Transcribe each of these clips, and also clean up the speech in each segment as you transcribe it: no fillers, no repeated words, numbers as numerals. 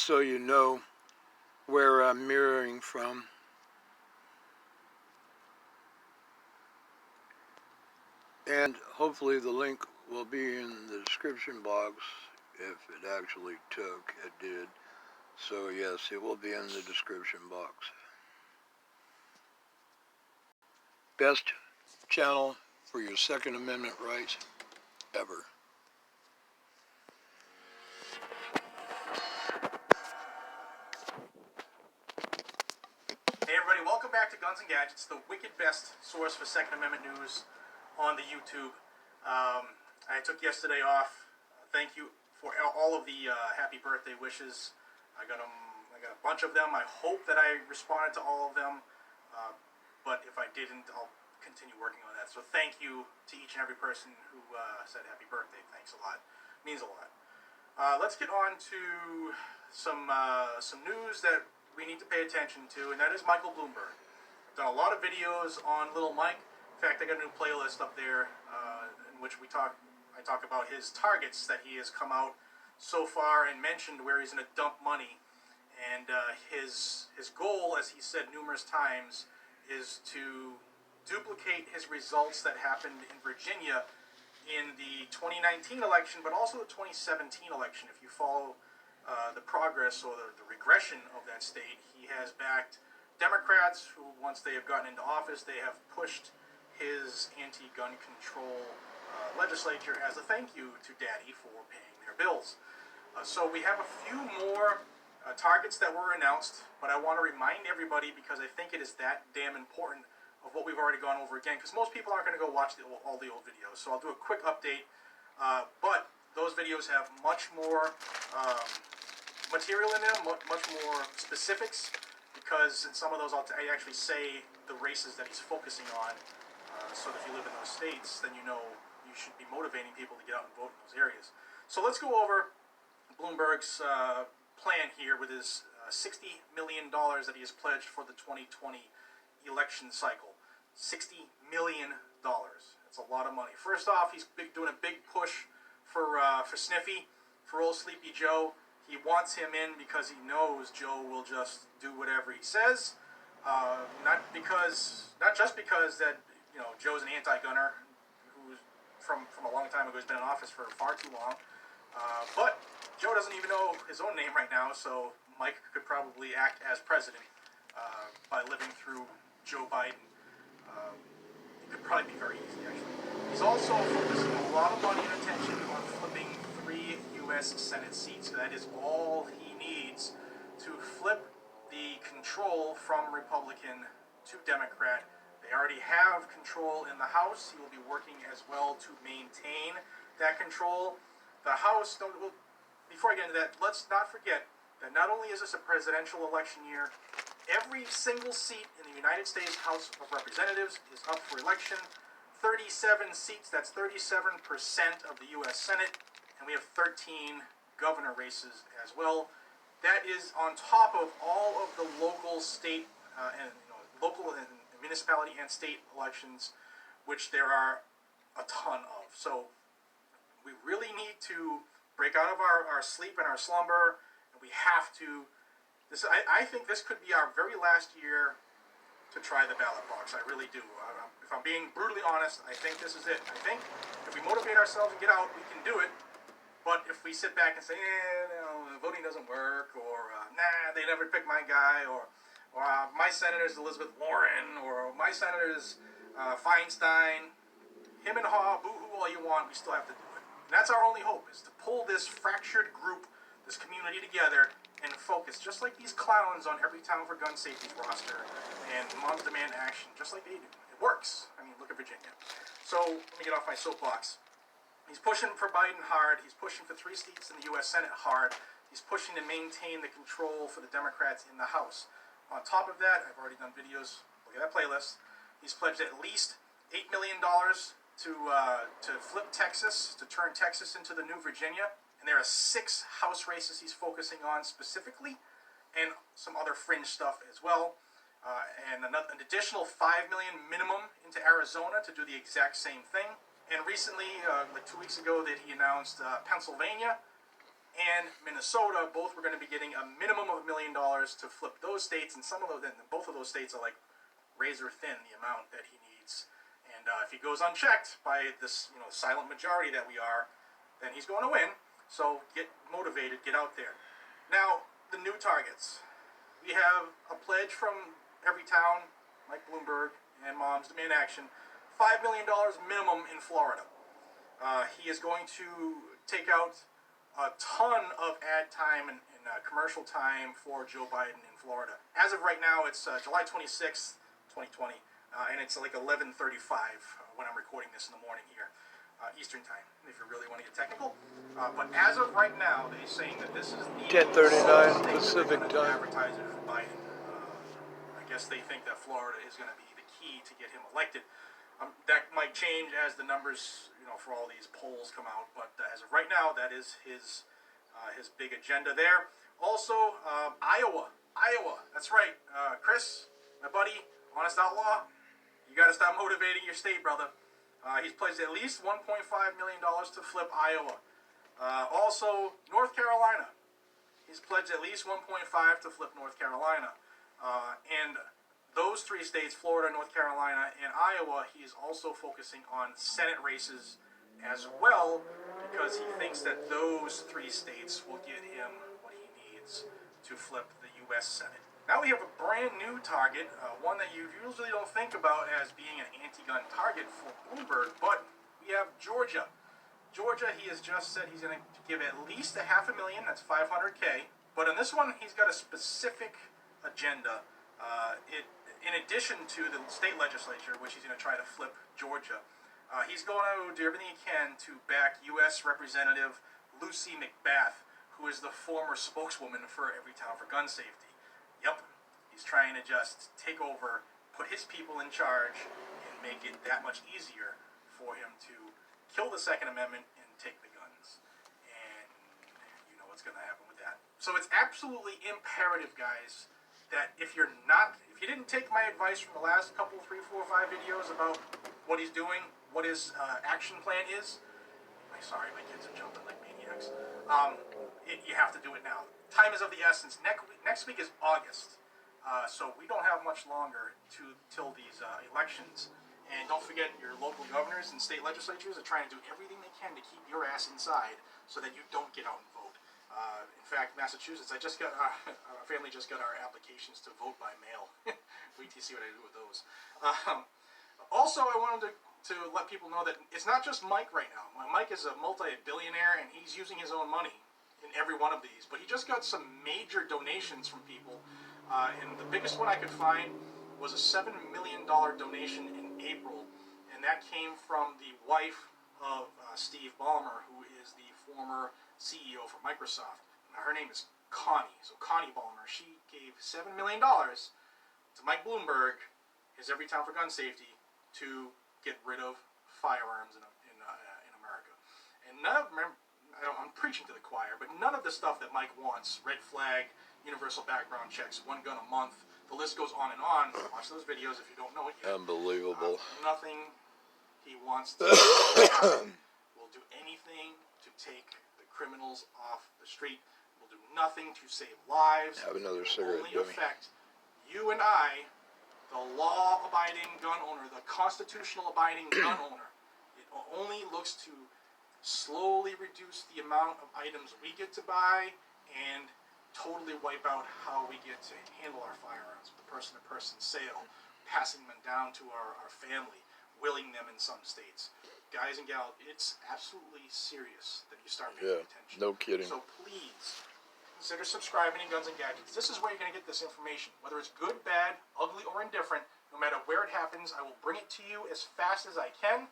so you know where I'm mirroring from. And hopefully the link will be in the description box if it actually took. It did. So yes, it will be in the description box. Best channel for your Second Amendment rights ever. Hey everybody, welcome back to Guns and Gadgets, the wicked best source for Second Amendment news on the YouTube. I took yesterday off. Thank you for all of the happy birthday wishes. I got a bunch of them. I hope that I responded to all of them, but if I didn't, I'll continue working on that. So thank you to each and every person who said happy birthday. Thanks a lot. It means a lot. Let's get on to some news that we need to pay attention to, and that is Michael Bloomberg. I've done a lot of videos on Little Mike. In fact, I got a new playlist up there in which I talk about his targets that he has come out so far and mentioned where he's going to dump money. And his goal, as he said numerous times, is to duplicate his results that happened in Virginia in the 2019 election, but also the 2017 election. If you follow the progress or the regression of that state, he has backed Democrats who, once they have gotten into office, they have pushed his anti-gun control legislature as a thank you to Daddy for paying their bills. So we have a few more targets that were announced, but I want to remind everybody, because I think it is that damn important, of what we've already gone over again, because most people aren't going to go watch all the old videos. So I'll do a quick update, but those videos have much more material in them, much more specifics, because in some of those I actually say the races that he's focusing on, so that if you live in those states, then you know you should be motivating people to get out and vote in those areas. So let's go over Bloomberg's plan here with his $60 million that he has pledged for the 2020 election cycle. $60 million. That's a lot of money. First off, he's doing a big push for Sniffy, for old Sleepy Joe. He wants him in because he knows Joe will just do whatever he says. Not just because that Joe's an anti-gunner who's from a long time ago, has been in office for far too long. But Joe doesn't even know his own name right now, so Mike could probably act as president by living through Joe Biden. It could probably be very easy, actually. He's also focusing a lot of money and attention on flipping 3 U.S. Senate seats. That is all he needs to flip the control from Republican to Democrat. They already have control in the House. He will be working as well to maintain that control. The House, before I get into that, let's not forget that not only is this a presidential election year, every single seat in the United States House of Representatives is up for election. 37 seats, that's 37% of the U.S. Senate, and we have 13 governor races as well. That is on top of all of the local, state, local and municipality and state elections, which there are a ton of. So we really need to break out of our sleep and our slumber, and we have to. I think this could be our very last year to try the ballot box. I really do. If I'm being brutally honest, I think this is it. I think if we motivate ourselves and get out, we can do it. But if we sit back and say, voting doesn't work, or they never picked my guy, or my senator is Elizabeth Warren, or my senator is Feinstein, him and haw, boo-hoo all you want, we still have to do it. And that's our only hope, is to pull this fractured group, this community together, and focus, just like these clowns on every Town for Gun Safety's roster, and Moms Demand Action, just like they do. It works. I mean, look at Virginia. So, let me get off my soapbox. He's pushing for Biden hard. He's pushing for 3 seats in the U.S. Senate hard. He's pushing to maintain the control for the Democrats in the House. On top of that, I've already done videos. Look at that playlist. He's pledged at least $8 million to flip Texas, to turn Texas into the new Virginia. And there are 6 House races he's focusing on specifically, and some other fringe stuff as well. And an additional $5 million minimum into Arizona to do the exact same thing. And recently, like 2 weeks ago, that he announced Pennsylvania and Minnesota both were going to be getting a to flip those states, and both of those states are like razor thin, the amount that he needs. And if he goes unchecked by this, silent majority that we are, then he's going to win. So get motivated, get out there. Now, the new targets. We have a pledge from every town, Mike Bloomberg and Moms Demand Action, $5 million minimum in Florida. He is going to take out a ton of ad time and commercial time for Joe Biden in Florida. As of right now, it's July 26th, 2020, and it's like 11:35 when I'm recording this in the morning here, Eastern time, if you really want to get technical. But as of right now, they're saying that this is the 10:39 Pacific time. Advertise it for Biden. I guess they think that Florida is going to be the key to get him elected. That might change as the numbers, for all these polls come out. But as of right now, that is his big agenda there. Also, Iowa. That's right. Chris, my buddy, Honest Outlaw, you got to start motivating your state, brother. He's pledged at least $1.5 million to flip Iowa. Also, North Carolina. He's pledged at least $1.5 to flip North Carolina. And those three states, Florida, North Carolina, and Iowa, he is also focusing on Senate races as well, because he thinks that those three states will get him what he needs to flip the U.S. Senate. Now we have a brand new target, one that you usually don't think about as being an anti-gun target for Bloomberg, but we have Georgia. Georgia, he has just said he's going to give at least $500,000, that's $500K, but on this one, he's got a specific agenda. In addition to the state legislature, which he's going to try to flip Georgia, he's going to do everything he can to back U.S. Representative Lucy McBath, who is the former spokeswoman for Everytown for Gun Safety. Yep, he's trying to just take over, put his people in charge, and make it that much easier for him to kill the Second Amendment and take the guns. And you know what's going to happen with that. So it's absolutely imperative, guys, that if you didn't take my advice from the last couple, 3, 4, 5 videos about what he's doing, what his action plan is, sorry, my kids are jumping like maniacs, you have to do it now. Time is of the essence. Next week is August, so we don't have much longer till these elections. And don't forget, your local governors and state legislatures are trying to do everything they can to keep your ass inside so that you don't get out and vote. In fact, Massachusetts, our family just got our applications to vote by mail. Wait till you see what I do with those. Also, I wanted to let people know that it's not just Mike right now. Mike is a multi-billionaire, and he's using his own money in every one of these. But he just got some major donations from people. And the biggest one I could find was a $7 million donation in April. And that came from the wife of Steve Ballmer, who is the former CEO for Microsoft. Now, her name is Connie. So Connie Ballmer, she gave $7 million to Mike Bloomberg, his Everytown for Gun Safety, to get rid of firearms in America. And I'm preaching to the choir, but none of the stuff that Mike wants, red flag, universal background checks, 1 gun a month, the list goes on and on. Watch those videos if you don't know it yet. Unbelievable. Nothing he wants to happen will do anything to take the criminals off the street. Will do nothing to save lives. Have another It will cigarette, only Jimmy. affect you and I, the law-abiding gun owner, the constitutional-abiding gun owner. It only looks to slowly reduce the amount of items we get to buy and totally wipe out how we get to handle our firearms with the person-to-person sale, passing them down to our family, willing them in some states. Guys and gals, it's absolutely serious that you start paying attention. No kidding. So please, consider subscribing to Guns and Gadgets. This is where you're going to get this information. Whether it's good, bad, ugly, or indifferent, no matter where it happens, I will bring it to you as fast as I can.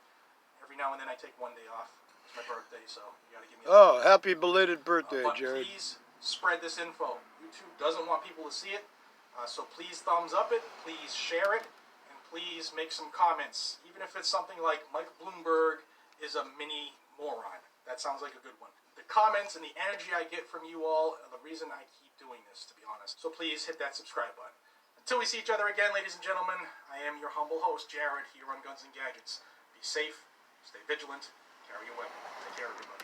Every now and then I take one day off. It's my birthday, so you got to give me a happy belated birthday, but Jared. please spread this info. YouTube doesn't want people to see it, so please thumbs up it, please share it, and please make some comments. Even if it's something like Mike Bloomberg is a mini moron. That sounds like a good one. The comments and the energy I get from you all are the reason I keep doing this, to be honest. So please hit that subscribe button. Until we see each other again, ladies and gentlemen, I am your humble host, Jared, here on Guns and Gadgets. Be safe, stay vigilant, carry your weapon. Take care, everybody.